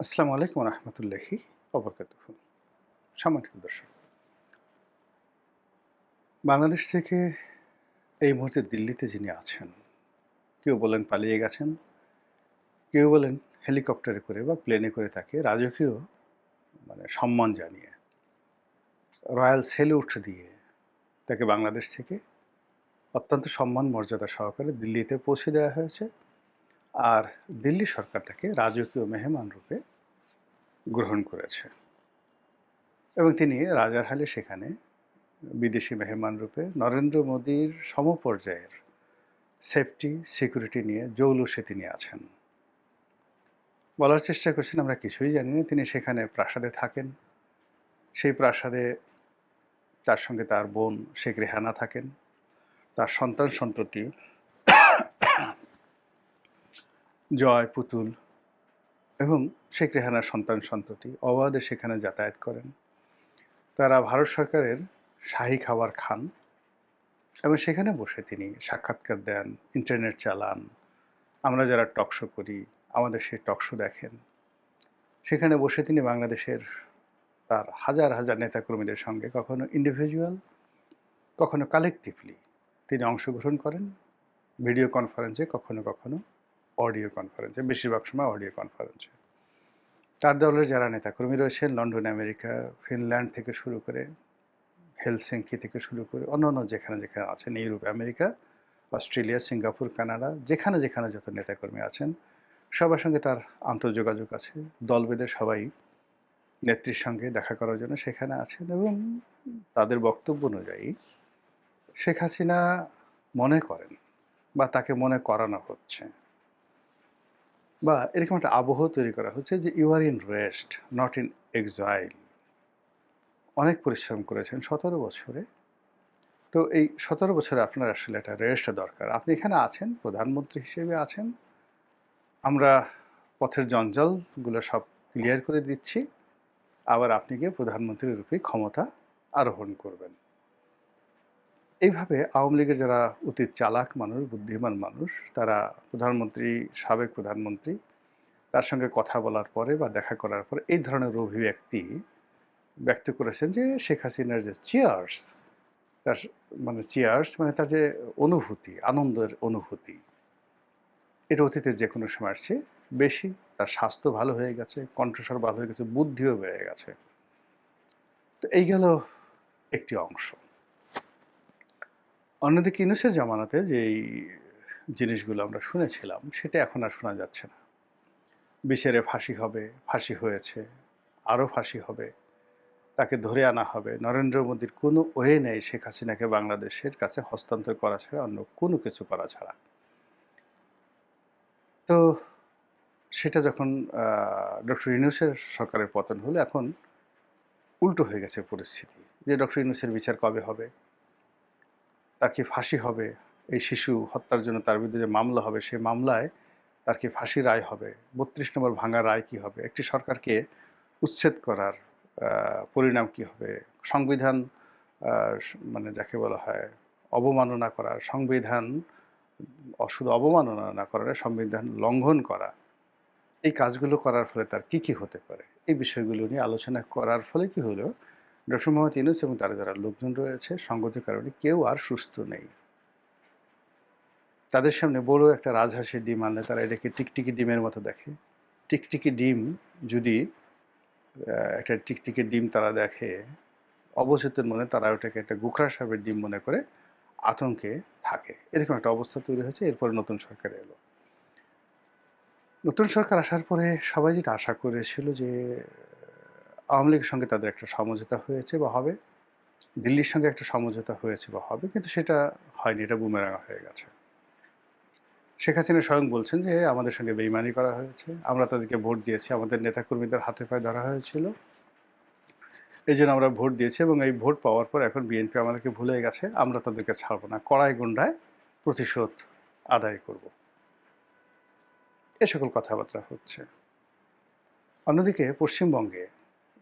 আসসালামু আলাইকুম রহমতুল্লাহি ওবরকাতুহু। সম্মানিত দর্শক, বাংলাদেশ থেকে এই মুহূর্তে দিল্লিতে যিনি আছেন, কেউ বলেন পালিয়ে গেছেন, কেউ বলেন হেলিকপ্টারে করে বা প্লেনে করে তাকে রাজকীয় সম্মান জানিয়ে রয়্যাল স্যালুট দিয়ে তাকে বাংলাদেশ থেকে অত্যন্ত সম্মান মর্যাদা সহকারে দিল্লিতে পৌঁছে দেওয়া হয়েছে। আর দিল্লি সরকার তাকে রাজকীয় মেহমান রূপে গ্রহণ করেছে এবং তিনি রাজার হালে সেখানে বিদেশি মেহমান রূপে নরেন্দ্র মোদীর সমপর্যায়ের সেফটি সিকিউরিটি নিয়ে জৌলুসে তিনি আছেন। বলার চেষ্টা করছেন আমরা কিছুই জানি না। তিনি সেখানে প্রাসাদে থাকেন। সেই প্রাসাদে তার সঙ্গে তার বোন শেখ রেহানা থাকেন। তার সন্তান সন্ততি জয়, পুতুল এবং শেখ রেহানার সন্তান সন্ততি অবাধে সেখানে যাতায়াত করেন। তারা ভারত সরকারের শাহী খাবার খান এবং সেখানে বসে তিনি সাক্ষাৎকার দেন, ইন্টারনেট চালান। আমরা যারা টক শো করি, আমাদের সেই টক শো দেখেন। সেখানে বসে তিনি বাংলাদেশের তার হাজার হাজার নেতাকর্মীদের সঙ্গে কখনো ইন্ডিভিজুয়াল, কখনো কালেকটিভলি তিনি অংশগ্রহণ করেন ভিডিও কনফারেন্সে, কখনো কখনো অডিও কনফারেন্সে, বেশিরভাগ সময় অডিও কনফারেন্সে। তার দলের যারা নেতাকর্মী রয়েছেন লন্ডন, আমেরিকা, ফিনল্যান্ড থেকে শুরু করে হেলসিঙ্কি থেকে শুরু করে অন্যান্য যেখানে যেখানে আছেন, Europe, America, Australia, Singapore, Canada, যেখানে যেখানে যত নেতাকর্মী আছেন সবার সঙ্গে তার আন্তর্যোগাযোগ আছে। দল বেঁধে সবাই নেত্রীর সঙ্গে দেখা করার জন্য সেখানে আছেন এবং তাদের বক্তব্য অনুযায়ী শেখ হাসিনা মনে করেন বা তাকে মনে করানো হচ্ছে বা এরকম একটা আবহ তৈরি করা হচ্ছে যে you are in rest, not in exile. অনেক পরিশ্রম করেছেন 17 বছরে। তো এই 17 বছরে আপনার আসলে একটা রেস্ট দরকার। আপনি এখানে আছেন, প্রধানমন্ত্রী হিসেবে আছেন। আমরা পথের জঞ্জালগুলো সব ক্লিয়ার করে দিচ্ছি। আবার আপনি গিয়ে প্রধানমন্ত্রীর রূপে ক্ষমতা আরোহণ করবেন। এইভাবে আওয়ামী লীগের যারা অতি চালাক মানুষ, বুদ্ধিমান মানুষ, তারা প্রধানমন্ত্রী, সাবেক প্রধানমন্ত্রী তার সঙ্গে কথা বলার পরে বা দেখা করার পরে এই ধরনের অভিব্যক্তি ব্যক্ত করেছেন যে শেখ হাসিনার যে চিয়ার্স, তার চিয়ার্স মানে তার যে অনুভূতি, আনন্দের অনুভূতি, এটা অতীতের যে কোনো সময় আসছে বেশি। তার স্বাস্থ্য ভালো হয়ে গেছে, কণ্ঠস্বর ভালো হয়ে গেছে, বুদ্ধিও বেড়ে গেছে। তো এই গেল একটি অংশ। অন্যদিকে ইউনূসের জামানাতে যেই জিনিসগুলো আমরা শুনেছিলাম সেটা এখন আর শোনা যাচ্ছে না। বিচারে ফাঁসি হবে, ফাঁসি হয়েছে, আরও ফাঁসি হবে, তাকে ধরে আনা হবে। নরেন্দ্র মোদীর কোনো ওয়ে নেই শেখ হাসিনাকে বাংলাদেশের কাছে হস্তান্তর করা ছাড়া, অন্য কোনো কিছু করা ছাড়া। তো সেটা যখন ডক্টর ইউনূসের সরকারের পতন হলো, এখন উল্টো হয়ে গেছে পরিস্থিতি যে ডক্টর ইউনূসের বিচার কবে হবে, তার কি ফাঁসি হবে, এই শিশু হত্যার জন্য তার বিরুদ্ধে যে মামলা হবে সেই মামলায় তার কি ফাঁসি রায় হবে, ৩২ নম্বর ভাঙা রায় কি হবে, একটি সরকারকে উচ্ছেদ করার পরিণাম কি হবে, সংবিধান যাকে বলা হয় অবমাননা করা, সংবিধান শুধু অবমাননা না করা, সংবিধান লঙ্ঘন করা, এই কাজগুলো করার ফলে তার কি কি হতে পারে, এই বিষয়গুলো নিয়ে আলোচনা করার ফলে কি হলো, ডক্টর মোহাম্মদ ইউনূস এবং তারা যারা লোকজন রয়েছে সঙ্গত কারণে কেউ আর সুস্থ নেই। তাদের সামনে বড় একটা রাজহাঁসের ডিম আনলে তারা এটাকে টিকটিকি ডিমের মতো দেখে। টিকটিকি ডিম যদি একটা টিকটিকি ডিম তারা দেখে, অবচেতন মনে তারা ওটাকে একটা গোখরা সাপের ডিম মনে করে আতঙ্কে থাকে। এরকম একটা অবস্থা তৈরি হয়েছে। এরপরে নতুন সরকার এলো। নতুন সরকার আসার পরে সবাই যেটা আশা করেছিল যে আওয়ামী লীগের সঙ্গে তাদের একটা সমঝোতা হয়েছে বা হবে, দিল্লির সঙ্গে একটা সমঝোতা হয়েছে বা হবে, কিন্তু সেটা হয়নি। এটা বুমেরাং হয়ে গেছে। শেখ হাসিনা স্বয়ং বলছেন যে আমাদের সঙ্গে বেইমানি করা হয়েছে, আমরা তাদেরকে ভোট দিয়েছি, আমাদের নেতাকর্মীদের হাতে পায়ে ধরা হয়েছিল, এই জন্য আমরা ভোট দিয়েছি এবং এই ভোট পাওয়ার পর এখন বিএনপি আমাদেরকে ভুলে গেছে, আমরা তাদেরকে ছাড়বো না, কড়াই গুন্ডায় প্রতিশোধ আদায় করব, এ সকল কথাবার্তা হচ্ছে। অন্যদিকে পশ্চিমবঙ্গে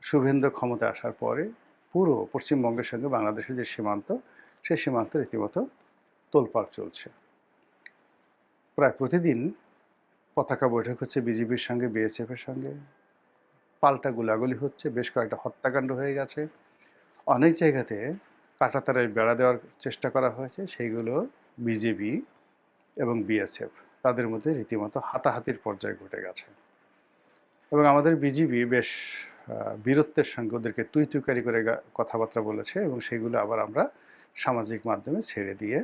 শুভেন্দু ক্ষমতা আসার পরে পুরো পশ্চিমবঙ্গের সঙ্গে বাংলাদেশের যে সীমান্ত, সেই সীমান্ত রীতিমতো তোলপাড় চলছে। প্রায় প্রতিদিন পতাকা বৈঠক হচ্ছে বিজিবির সঙ্গে, বিএসএফের সঙ্গে। পাল্টা গোলাগুলি হচ্ছে, বেশ কয়েকটা হত্যাকাণ্ড হয়ে গেছে। অনেক জায়গাতে কাঁটাতারের বেড়া দেওয়ার চেষ্টা করা হয়েছে, সেইগুলো বিজেপি এবং বিএসএফ তাদের মধ্যে রীতিমতো হাতাহাতির পর্যায়ে ঘটে গেছে। এবং আমাদের বিজিবি বেশ বীরত্বের সঙ্গে ওদেরকে তুই তুইকারি করে কথাবার্তা বলেছে, এবং সেগুলো আবার আমরা সামাজিক মাধ্যমে ছেড়ে দিয়ে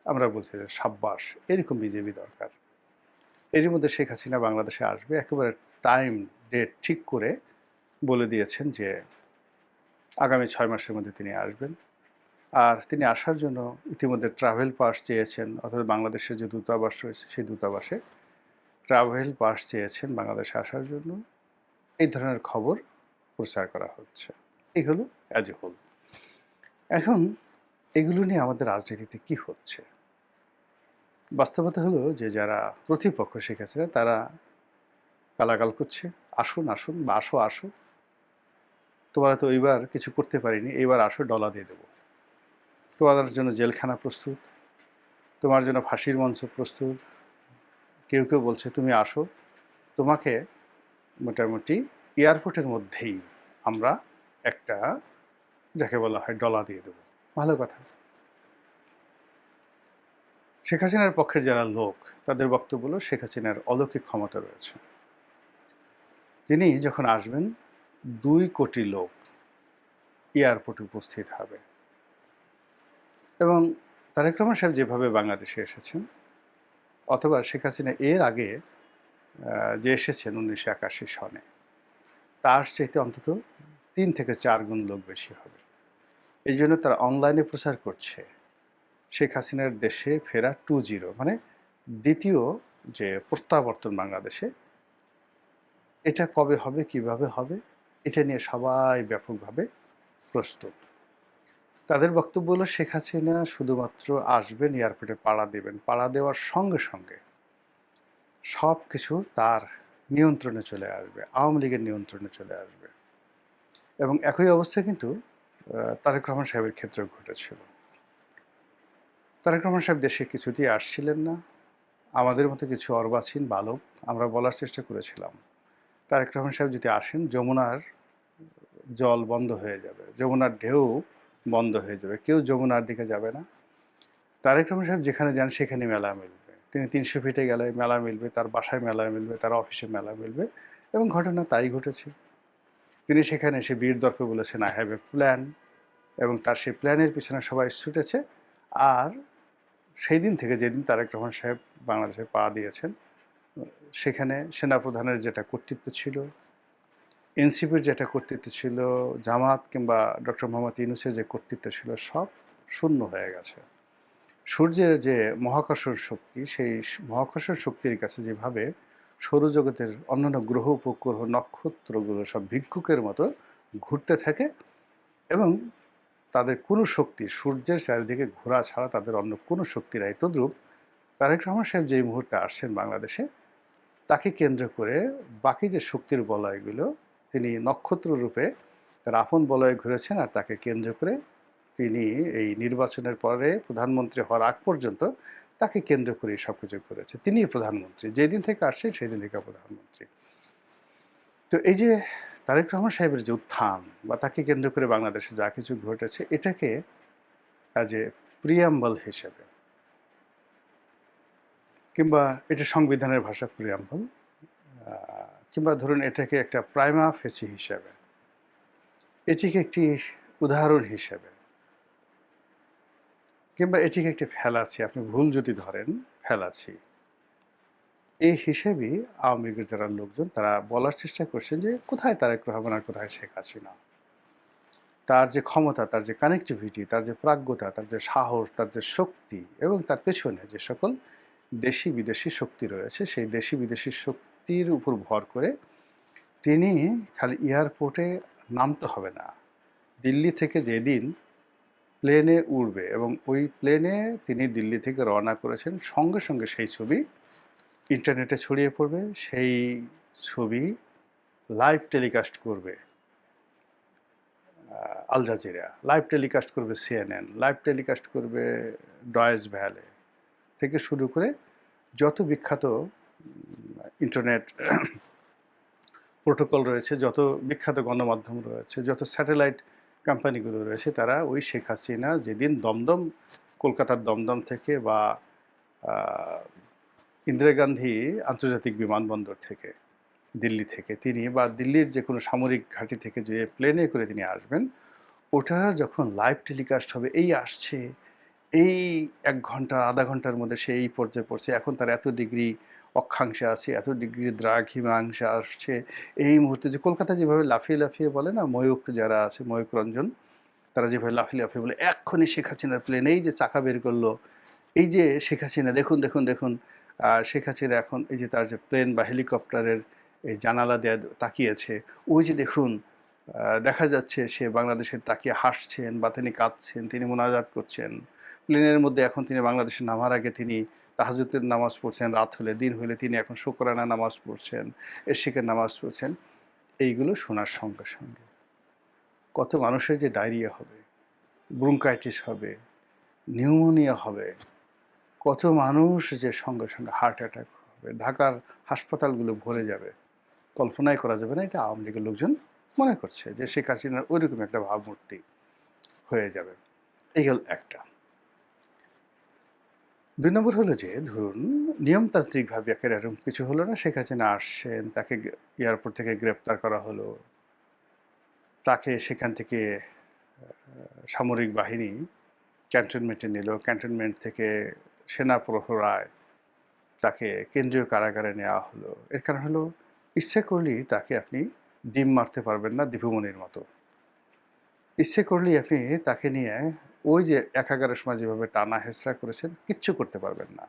আমরা বলছি যে সাব্বাস, এরকম বিজেপি দরকার। এরই মধ্যে শেখ হাসিনা বাংলাদেশে আসবে, একেবারে টাইম ডেট ঠিক করে বলে দিয়েছেন যে আগামী 6 মাসের মধ্যে তিনি আসবেন। আর তিনি আসার জন্য ইতিমধ্যে ট্রাভেল পাস চেয়েছেন, অর্থাৎ বাংলাদেশের যে দূতাবাস রয়েছে সেই দূতাবাসে ট্রাভেল পাস চেয়েছেন বাংলাদেশে আসার জন্য। এই ধরনের খবর প্রচার করা হচ্ছে। এই হলো অ্যাজ এ হোল। এখন এগুলো নিয়ে আমাদের রাজনীতিতে কি হচ্ছে? বাস্তবতা হলো যে যারা প্রতিপক্ষ শেখ হাসিনা তারা গালাগাল করছে, আসুন আসুন বা আসো আসো, তোমরা তো এইবার কিছু করতে পারিনি, এইবার আসো, ডলা দিয়ে দেবো, তোমাদের জন্য জেলখানা প্রস্তুত, তোমার জন্য ফাঁসির মঞ্চ প্রস্তুত। কেউ কেউ বলছে তুমি আসো, তোমাকে মোটামুটি এয়ারপোর্টের মধ্যেই আমরা একটা, যাকে বলা হয়, ডলা দিয়ে দেবো। ভালো কথা। শেখ হাসিনার পক্ষের যারা লোক তাদের বক্তব্য হলো শেখ হাসিনার অলৌকিক ক্ষমতা রয়েছে। তিনি যখন আসবেন 2 কোটি লোক এয়ারপোর্টে উপস্থিত হবে। এবং তারেক রহমান সাহেব যেভাবে বাংলাদেশে এসেছেন, অথবা শেখ হাসিনা এর আগে যে এসেছেন 1981 সনে, তার চাইতে অন্তত 3 থেকে 4 গুণ লোক বেশি হবে। এই জন্য তারা অনলাইনে প্রচার করছে শেখ হাসিনার দেশে ফেরা 2.0, মানে দ্বিতীয় যে প্রত্যাবর্তন বাংলাদেশে, এটা কবে হবে, কিভাবে হবে, এটা নিয়ে সবাই ব্যাপকভাবে প্রস্তুত। তাদের বক্তব্য হলো শেখ হাসিনা শুধুমাত্র আসবেন, এয়ারপোর্টে পাড়া দেবেন, পাড়া দেওয়ার সঙ্গে সঙ্গে সব কিছু তার নিয়ন্ত্রণে চলে আসবে, আওয়ামী লীগের নিয়ন্ত্রণে চলে আসবে। এবং একই অবস্থা কিন্তু তারেক রহমান সাহেবের ক্ষেত্রেও ঘটেছিল। তারেক রহমান সাহেব দেশে কিছুতেই আসছিলেন না। আমাদের মতো কিছু অর্বাচীন বালক আমরা বলার চেষ্টা করেছিলাম, তারেক রহমান সাহেব যদি আসেন, যমুনার জল বন্ধ হয়ে যাবে, যমুনার ঢেউ বন্ধ হয়ে যাবে, কেউ যমুনার দিকে যাবে না। তারেক রহমান সাহেব যেখানে যান সেখানে মেলা মিলবে, তিনি 300 ফিটে গেলে মেলা মিলবে, তার বাসায় মেলা মিলবে, তার অফিসে মেলা মিলবে। এবং ঘটনা তাই ঘটেছে। তিনি সেখানে এসে বীর দর্পে বলেছেন আই হ্যাভ এ প্ল্যান, এবং তার সেই প্ল্যানের পিছনে সবাই ছুটেছে। আর সেই দিন থেকে, যেদিন তারেক রহমান সাহেব বাংলাদেশে পা দিয়েছেন, সেখানে সেনাপ্রধানের যেটা কর্তৃত্ব ছিল, এনসিপির যেটা কর্তৃত্ব ছিল, জামাত কিংবা ডক্টর মোহাম্মদ ইউনূসের যে কর্তৃত্ব ছিল, সব শূন্য হয়ে গেছে। সূর্যের যে মহাকর্ষণ শক্তি, সেই মহাকর্ষণ শক্তির কাছে যেভাবে সৌরজগতের অন্যান্য গ্রহ উপগ্রহ নক্ষত্রগুলো সব ভিক্ষুকের মতো ঘুরতে থাকে, এবং তাদের কোনো শক্তি, সূর্যের চারিদিকে ঘোরা ছাড়া তাদের অন্য কোনো শক্তি নাই, তদ্রূপ তারেক রহমান সাহেব যেই মুহূর্তে আসছেন বাংলাদেশে, তাকে কেন্দ্র করে বাকি যে শক্তির বলয়গুলো, তিনি নক্ষত্র রূপে তার আপন বলয়ে ঘুরেছেন। আর তাকে কেন্দ্র করে তিনি এই নির্বাচনের পরে প্রধানমন্ত্রী হওয়ার আগ পর্যন্ত তাকে কেন্দ্র করে সব কিছু করেছে। তিনি প্রধানমন্ত্রী, যেদিন থেকে আসছেন সেদিন থেকে প্রধানমন্ত্রী। তো এই যে তারেক রহমান সাহেবের যে উত্থান, বা তাকে কেন্দ্র করে বাংলাদেশে যা কিছু ঘটেছে, এটাকে অ্যাজ এ প্রিয়াম্বল হিসেবে, কিংবা এটা সংবিধানের ভাষা প্রিয়াম্বল, কিংবা ধরুন এটাকে একটা প্রাইমা ফেসি হিসাবে, এটিকে একটি উদাহরণ হিসেবে, কিংবা এটিকে একটি ফেলাছি, আপনি ভুল যদি ধরেন, ফেলাছি, এই হিসেবেই আওয়ামী লীগের যারা লোকজন তারা বলার চেষ্টা করছেন যে কোথায় তারেক রহমান আর কোথায় শেখ হাসিনা। তার যে ক্ষমতা, তার যে কানেক্টিভিটি, তার যে প্রাজ্ঞতা, তার যে সাহস, তার যে শক্তি, এবং তার পেছনে যে সকল দেশি বিদেশি শক্তি রয়েছে, সেই দেশি বিদেশি শক্তির উপর ভর করে তিনি খালি এয়ারপোর্টে নামতে হবে না, দিল্লি থেকে যেদিন প্লেনে উঠবে এবং ওই প্লেনে তিনি দিল্লি থেকে রওনা করেছেন, সঙ্গে সঙ্গে সেই ছবি ইন্টারনেটে ছড়িয়ে পড়বে। সেই ছবি লাইভ টেলিকাস্ট করবে আল জাজিরা, লাইভ টেলিকাস্ট করবে সিএনএন, লাইভ টেলিকাস্ট করবে ডয়েচ ভ্যালে, থেকে শুরু করে যত বিখ্যাত ইন্টারনেট প্রোটোকল রয়েছে, যত বিখ্যাত গণমাধ্যম রয়েছে, যত স্যাটেলাইট কোম্পানিগুলো রয়েছে, তারা ওই শেখ হাসিনা যেদিন দমদম, কলকাতার দমদম থেকে বা ইন্দিরা গান্ধী আন্তর্জাতিক বিমানবন্দর থেকে, দিল্লি থেকে তিনি বা দিল্লির যে কোনো সামরিক ঘাঁটি থেকে যে প্লেনে করে তিনি আসবেন, ওটা যখন লাইভ টেলিকাস্ট হবে, এই আসছে, এই ১ ঘন্টা আধা ঘন্টার মধ্যে সে এই পর্যায়ে পড়ছে, এখন তার এত ডিগ্রি অক্ষাংশে আছে, এত ডিগ্রি দ্রাঘিমাংশে আসছে, এই মুহূর্তে যে কলকাতায় যেভাবে লাফিয়ে লাফিয়ে বলে না, ময়ূক যারা আছে, ময়ূক রঞ্জন, তারা যেভাবে লাফিয়ে লাফিয়ে বলে এক্ষুনি শেখ হাসিনার প্লেন এই যে চাকা বের করলো, এই যে শেখ হাসিনা দেখুন দেখুন দেখুন, শেখ হাসিনা এখন এই যে তার যে প্লেন বা হেলিকপ্টারের এই জানালা দিয়ে তাকিয়েছে, ওই যে দেখুন দেখা যাচ্ছে সে বাংলাদেশের তাকিয়ে হাসছেন বা তিনি কাঁদছেন, তিনি মোনাজাত করছেন প্লেনের মধ্যে। এখন তিনি বাংলাদেশে নামার আগে তিনি তাহাজ্জুদের নামাজ পড়ছেন, রাত হলে দিন হলে তিনি এখন শুকরানা নামাজ পড়ছেন, এশিকের নামাজ পড়ছেন। এইগুলো শোনার সঙ্গে সঙ্গে কত মানুষের যে ডায়রিয়া হবে, ব্রঙ্কাইটিস হবে, নিউমোনিয়া হবে, কত মানুষ যে সঙ্গে সঙ্গে হার্ট অ্যাটাক হবে, ঢাকার হাসপাতালগুলো ভরে যাবে, কল্পনাই করা যাবে না। এটা আওয়ামী লীগের লোকজন মনে করছে যে শেখ হাসিনার ওইরকম একটা ভাবমূর্তি হয়ে যাবে। এই গেল একটা। ২ নম্বর হলো যে ধরুন নিয়মতান্ত্রিকভাবে এরকম কিছু হলো না, শেখ হাসিনা আসছেন, তাকে এয়ারপোর্ট থেকে গ্রেপ্তার করা হলো, তাকে সেখান থেকে সামরিক বাহিনী ক্যান্টনমেন্টে নিল, ক্যান্টনমেন্ট থেকে সেনা প্রহরায় তাকে কেন্দ্রীয় কারাগারে নেওয়া হলো। এর কারণ হলো ইচ্ছে করলেই তাকে আপনি ডিম মারতে পারবেন না দীপুমণির মতো। ইচ্ছে করলেই আপনি তাকে নিয়ে ওই যে একাগারের সময় যেভাবে টানা হেঁচড়া করেছেন, কিচ্ছু করতে পারবেন না।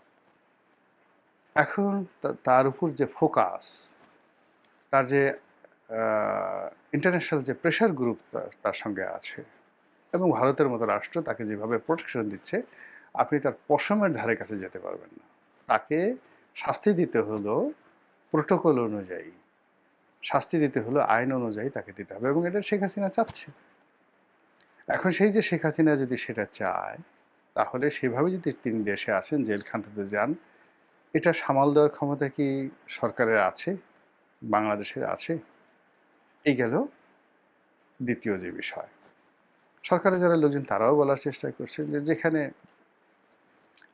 এখন তার উপর যে ফোকাস, তার যে ইন্টারন্যাশনাল যে প্রেশার গ্রুপ তার সঙ্গে আছে, এবং ভারতের মতো রাষ্ট্র তাকে যেভাবে প্রোটেকশন দিচ্ছে, আপনি তার পশমের ধারে কাছে যেতে পারবেন না। তাকে শাস্তি দিতে হলো প্রোটোকল অনুযায়ী, শাস্তি দিতে হলো আইন অনুযায়ী তাকে দিতে হবে, এবং এটা শেখ হাসিনা চাচ্ছে। এখন সেই যে শেখ হাসিনা যদি সেটা চায়, তাহলে সেভাবে যদি তিনি দেশে আসেন, জেলখানাতে যান, এটা সামাল দেওয়ার ক্ষমতা কি সরকারের আছে, বাংলাদেশের আছে? এই গেল দ্বিতীয় যে বিষয়। সরকারের যারা লোকজন তারাও বলার চেষ্টা করছেন যে যেখানে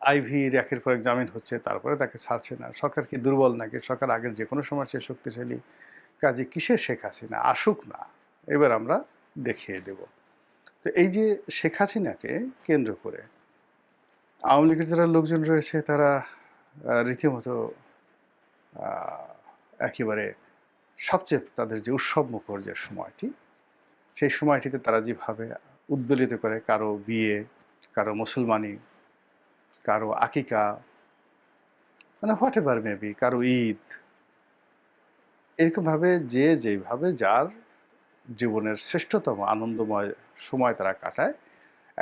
আইভির একের পর এক জামিন হচ্ছে, তারপরে তাকে ছাড়ছে না, সরকার কি দুর্বল নাকি? সরকার আগের যে কোনো সময় চেয়ে শক্তিশালী, কাজে কিসের শেখ হাসিনা আসুক না, এবার আমরা দেখিয়ে দেব। তো এই যে শেখ হাসিনাকে কেন্দ্র করে আওয়ামী লীগের যারা লোকজন রয়েছে, তারা রীতিমতো একেবারে সবচেয়ে তাদের যে উৎসব মুখর যে সময়টি, সেই সময়টিতে তারা যেভাবে উদ্বেলিত করে কারো বিয়ে, কারো মুসলমানি, কারো আকিকা, মানে হোয়াট এভার মেবি, কারো ঈদ, এরকমভাবে যে যেভাবে যার জীবনের শ্রেষ্ঠতম আনন্দময় সময় তারা কাটায়।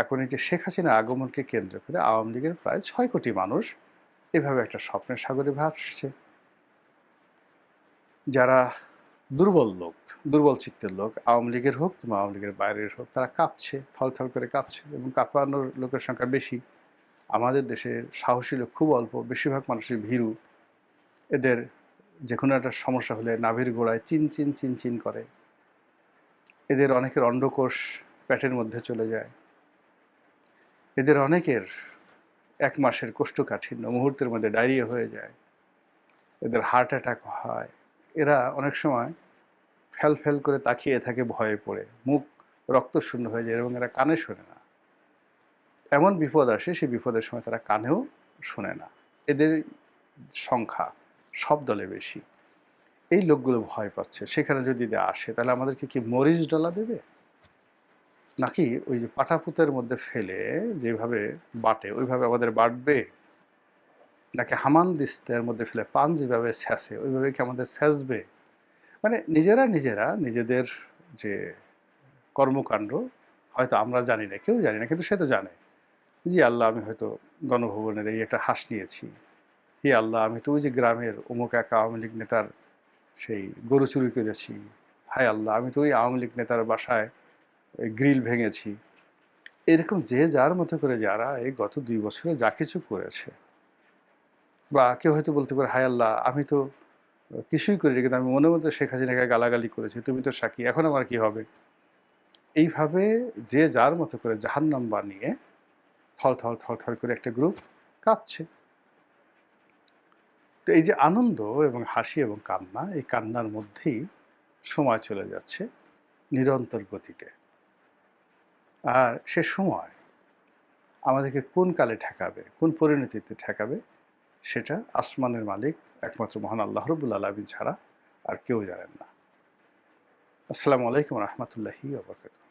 এখন এই যে শেখ হাসিনার আগমনকে কেন্দ্র করে আওয়ামী লীগের প্রায় ৬ কোটি মানুষ এভাবে একটা স্বপ্নের সাগরে ভাসছে। যারা দুর্বল লোক, দুর্বল চিত্তের লোক, আওয়ামী লীগের হোক কিংবা আওয়ামী লীগের বাইরের হোক, তারা কাঁপছে, থলথল করে কাঁপছে, এবং কাঁপানোর লোকের সংখ্যা বেশি। আমাদের দেশে সাহসী লোক খুব অল্প, বেশিরভাগ মানুষই ভীরু। এদের যে কোনো একটা সমস্যা হলে নাভির গোড়ায় চিন চিন চিন চিন করে। এদের অনেকের অন্ডকোষ পেটের মধ্যে চলে যায়। এদের অনেকের ১ মাসের কোষ্ঠকাঠিন্য মুহূর্তের মধ্যে ডায়রিয়া হয়ে যায়। এদের হার্ট অ্যাটাক হয়। এরা অনেক সময় ফ্যাল ফ্যাল করে তাকিয়ে থাকে ভয়ে পড়ে, মুখ রক্তশূন্য হয়ে যায়, এবং এরা কানে শোনে না। এমন বিপদ আসে, সেই বিপদের সময় তারা কানেও শোনে না। এদের সংখ্যা সব দলে বেশি। এই লোকগুলো ভয় পাচ্ছে। সেখানে যদি আসে, তাহলে আমাদেরকে কি মরিচ ডলা দেবে, নাকি ওই যে পাটাপুতের মধ্যে ফেলে যেভাবে বাটে ওইভাবে আমাদের বাটবে, নাকি হামান দিস্তের মধ্যে ফেলে পান যেভাবে ছ্যাঁচে ওইভাবে কি আমাদের ছ্যাঁচবে? মানে নিজেরা নিজেরা নিজেদের যে কর্মকাণ্ড হয়তো আমরা জানি না, কেউ জানি না, কিন্তু সে তো জানে। জি আল্লাহ, আমি হয়তো গণভবনের এই একটা হাঁস নিয়েছি, হে আল্লাহ আমি তো ওই যে গ্রামের অমুক এক আওয়ামী লীগ নেতার সেই গরু চুরি করেছি, হায় আল্লাহ আমি তো ওই আওয়ামী লীগ নেতার বাসায় গ্রিল ভেঙেছি। এরকম যে যার মতো করে যারা এই গত ২ বছরে যা কিছু করেছে, বা কেউ হয়তো বলতে পারে হায় আল্লাহ আমি তো কিছুই করিনি, কিন্তু আমি মনে মধ্যে শেখ হাসিনাকে গালাগালি করেছি, তুমি তো সাক্ষী, এখন আমার কি হবে? এইভাবে যে যার মতো করে জাহান্নাম বানিয়ে থল থল থল করে একটা গ্রুপ কাঁপছে। তো এই যে আনন্দ এবং হাসি এবং কান্না, এই কান্নার মধ্যেই সময় চলে যাচ্ছে নিরন্তর গতিতে। আর সে সময় আমাদেরকে কোন কালে ঠেকাবে, কোন পরিণতিতে ঠেকাবে, সেটা আসমানের মালিক একমাত্র মহান আল্লাহ রাব্বুল আলামিন ছাড়া আর কেউ জানেন না। আসসালামু আলাইকুম ওয়া রাহমাতুল্লাহি ওয়া বারাকাতুহু।